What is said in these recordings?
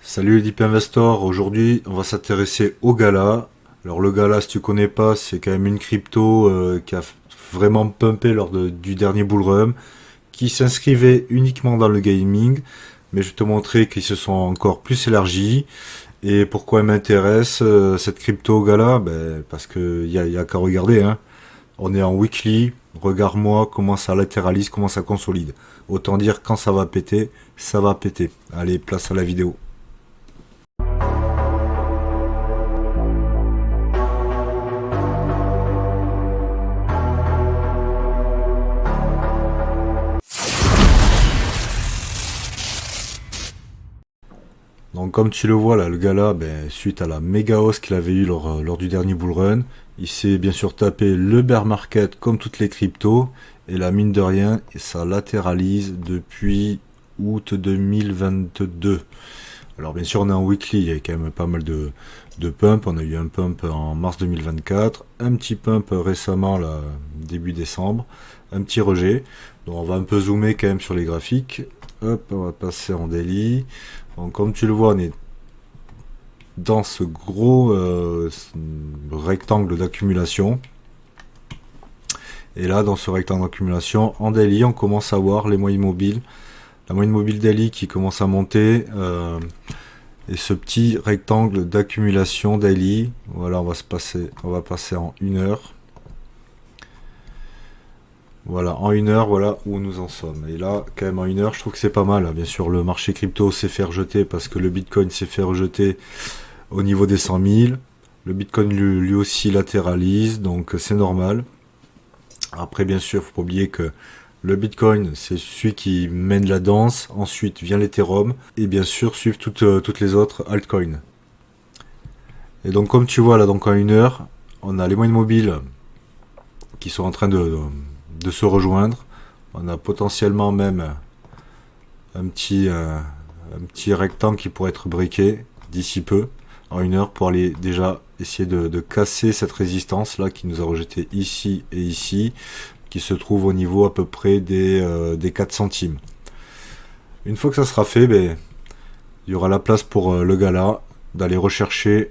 Salut les Deep Investors, aujourd'hui on va s'intéresser au Gala. Alors le Gala, si tu connais pas, c'est quand même une crypto qui a vraiment pumpé du dernier bull run, qui s'inscrivait uniquement dans le gaming, mais je vais te montrer qu'ils se sont encore plus élargis. Et pourquoi elle m'intéresse cette crypto au Gala? Parce que y a qu'à regarder, hein. On est en weekly, regarde-moi comment ça latéralise, comment ça consolide. Autant dire quand ça va péter, ça va péter. Allez, place à la vidéo. Donc comme tu le vois là, le gars là, suite à la méga hausse qu'il avait eu lors du dernier bull run, il s'est bien sûr tapé le bear market comme toutes les cryptos, et la mine de rien, ça latéralise depuis août 2022. Alors bien sûr on est en weekly, il y a quand même pas mal de pump, on a eu un pump en mars 2024, un petit pump récemment là, début décembre, un petit rejet. Donc on va un peu zoomer quand même sur les graphiques. Hop, on va passer en daily. Donc, comme tu le vois, on est dans ce gros rectangle d'accumulation. Et là, dans ce rectangle d'accumulation, en daily, on commence à voir les moyennes mobiles. La moyenne mobile daily qui commence à monter. Et ce petit rectangle d'accumulation daily. Voilà, on va passer en 1 heure. Voilà, en 1 heure, voilà où nous en sommes. Et là, quand même, en 1 heure, je trouve que c'est pas mal. Bien sûr, le marché crypto s'est fait rejeter parce que le Bitcoin s'est fait rejeter au niveau des 100 000. Le Bitcoin lui aussi latéralise, donc c'est normal. Après, bien sûr, il ne faut pas oublier que le Bitcoin, c'est celui qui mène la danse. Ensuite vient l'Ethereum. Et bien sûr, suivent toutes les autres altcoins. Et donc, comme tu vois là, donc en 1 heure, on a les moyennes mobiles qui sont en train de se rejoindre. On a potentiellement même un petit rectangle qui pourrait être briqué d'ici peu, en 1 heure, pour aller déjà essayer de casser cette résistance là qui nous a rejeté ici et ici, qui se trouve au niveau à peu près des 4 centimes. Une fois que ça sera fait, il y aura la place pour le gars là d'aller rechercher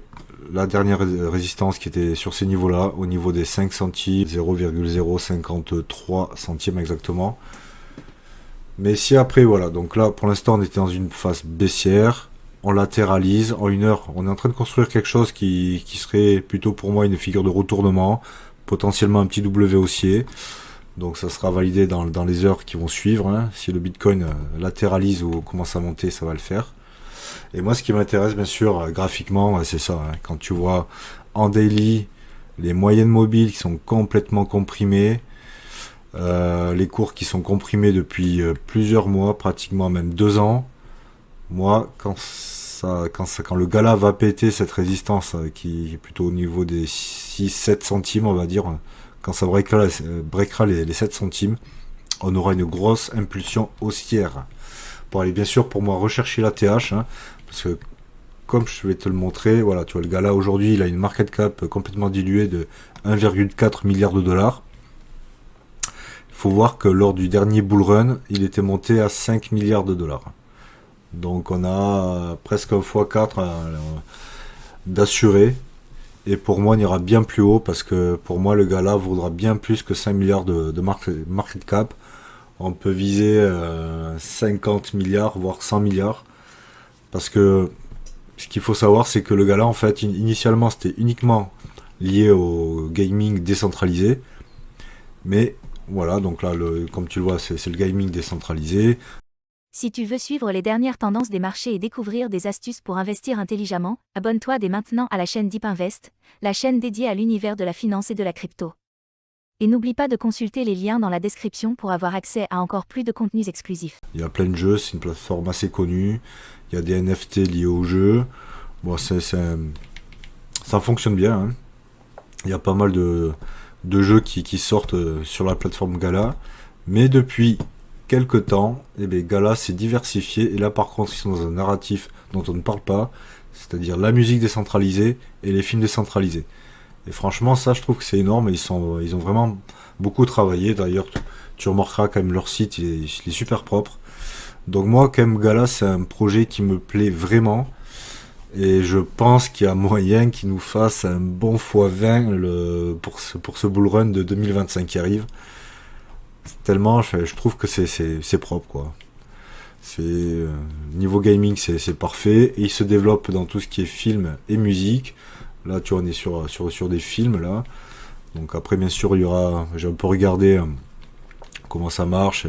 la dernière résistance qui était sur ces niveaux-là, au niveau des 5 centimes, 0,053 centimes exactement. Mais si après, voilà, donc là pour l'instant on était dans une phase baissière, on latéralise, en 1 heure on est en train de construire quelque chose qui serait plutôt pour moi une figure de retournement, potentiellement un petit W haussier. Donc ça sera validé dans les heures qui vont suivre, hein. Si le Bitcoin latéralise ou commence à monter, ça va le faire. Et moi, ce qui m'intéresse, bien sûr, graphiquement, c'est ça, hein. Quand tu vois en daily les moyennes mobiles qui sont complètement comprimées, les cours qui sont comprimés depuis plusieurs mois, pratiquement même 2 ans. Moi, quand le gala va péter cette résistance, qui est plutôt au niveau des 6-7 centimes, on va dire, quand ça breakera les 7 centimes, on aura une grosse impulsion haussière. Pour aller bien sûr pour moi rechercher la TH, hein, parce que comme je vais te le montrer, voilà, tu vois le gars là aujourd'hui il a une market cap complètement diluée de 1,4 milliard de dollars. Il faut voir que lors du dernier bull run il était monté à 5 milliards de dollars. Donc on a presque un x4 d'assuré. Et pour moi on ira bien plus haut, parce que pour moi le gars là vaudra bien plus que 5 milliards de market cap. On peut viser 50 milliards, voire 100 milliards. Parce que ce qu'il faut savoir, c'est que le gars là, en fait, initialement, c'était uniquement lié au gaming décentralisé. Mais voilà, donc là, comme tu le vois, c'est le gaming décentralisé. Si tu veux suivre les dernières tendances des marchés et découvrir des astuces pour investir intelligemment, abonne-toi dès maintenant à la chaîne Deep Invest, la chaîne dédiée à l'univers de la finance et de la crypto. Et n'oublie pas de consulter les liens dans la description pour avoir accès à encore plus de contenus exclusifs. Il y a plein de jeux, c'est une plateforme assez connue. Il y a des NFT liés au jeu. Bon, ça fonctionne bien, hein. Il y a pas mal de jeux qui sortent sur la plateforme Gala. Mais depuis quelques temps, Gala s'est diversifié. Et là, par contre, ils sont dans un narratif dont on ne parle pas. C'est-à-dire la musique décentralisée et les films décentralisés. Et franchement, ça, je trouve que c'est énorme. Ils ont vraiment beaucoup travaillé. D'ailleurs, tu remarqueras quand même leur site, il est super propre. Donc moi, quand même, Gala, c'est un projet qui me plaît vraiment. Et je pense qu'il y a moyen qu'il nous fasse un bon x20 pour ce bull run de 2025 qui arrive. Tellement, je trouve que c'est propre, quoi. Niveau gaming, c'est parfait. Et il se développe dans tout ce qui est film et musique. Là, tu vois, on est sur des films, là. Donc après, bien sûr, j'ai un peu regardé comment ça marche.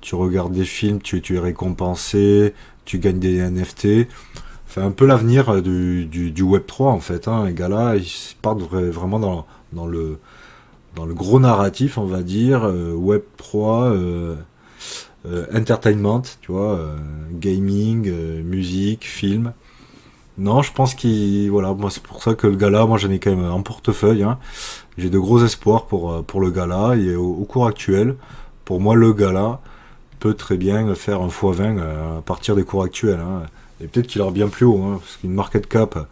Tu regardes des films, tu es récompensé, tu gagnes des NFT. Enfin, un peu l'avenir du Web3, en fait. Hein. Les gars là, ils partent vraiment dans le gros narratif, on va dire, Web3, entertainment, tu vois, gaming, musique, film. Non, je pense voilà, moi c'est pour ça que le gala, moi j'en ai quand même en portefeuille. Hein. J'ai de gros espoirs pour le gala. Et au cours actuel, pour moi, le gala peut très bien faire un x20 à partir des cours actuels. Hein. Et peut-être qu'il aura bien plus haut, hein, parce qu'une market cap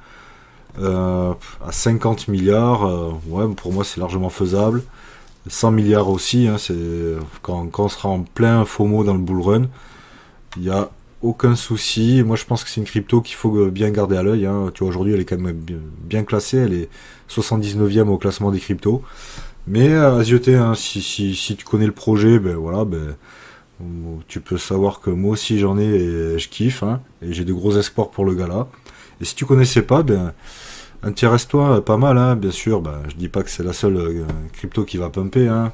à 50 milliards, ouais, pour moi c'est largement faisable. 100 milliards aussi, hein, quand on sera en plein FOMO dans le bull run, il n'y a aucun souci. Moi je pense que c'est une crypto qu'il faut bien garder à l'œil. Hein. Tu vois, aujourd'hui elle est quand même bien classée, elle est 79e au classement des cryptos. Mais à zioter, hein, si tu connais le projet, ben voilà, tu peux savoir que moi aussi j'en ai et je kiffe, hein, et j'ai de gros espoirs pour le gala. Et si tu connaissais pas, intéresse-toi pas mal, hein, bien sûr. Je dis pas que c'est la seule crypto qui va pumper, hein,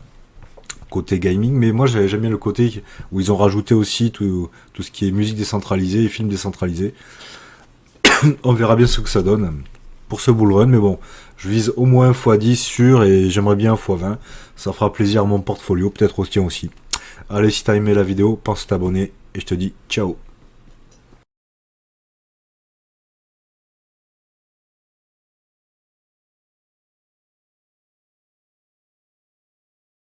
côté gaming, mais moi j'aime bien le côté où ils ont rajouté aussi tout ce qui est musique décentralisée et films décentralisés. On verra bien ce que ça donne pour ce bull run, mais bon, je vise au moins x10 sûr et j'aimerais bien x20. Ça fera plaisir à mon portfolio, peut-être au tien aussi. Allez, si t'as aimé la vidéo, pense à t'abonner et je te dis ciao.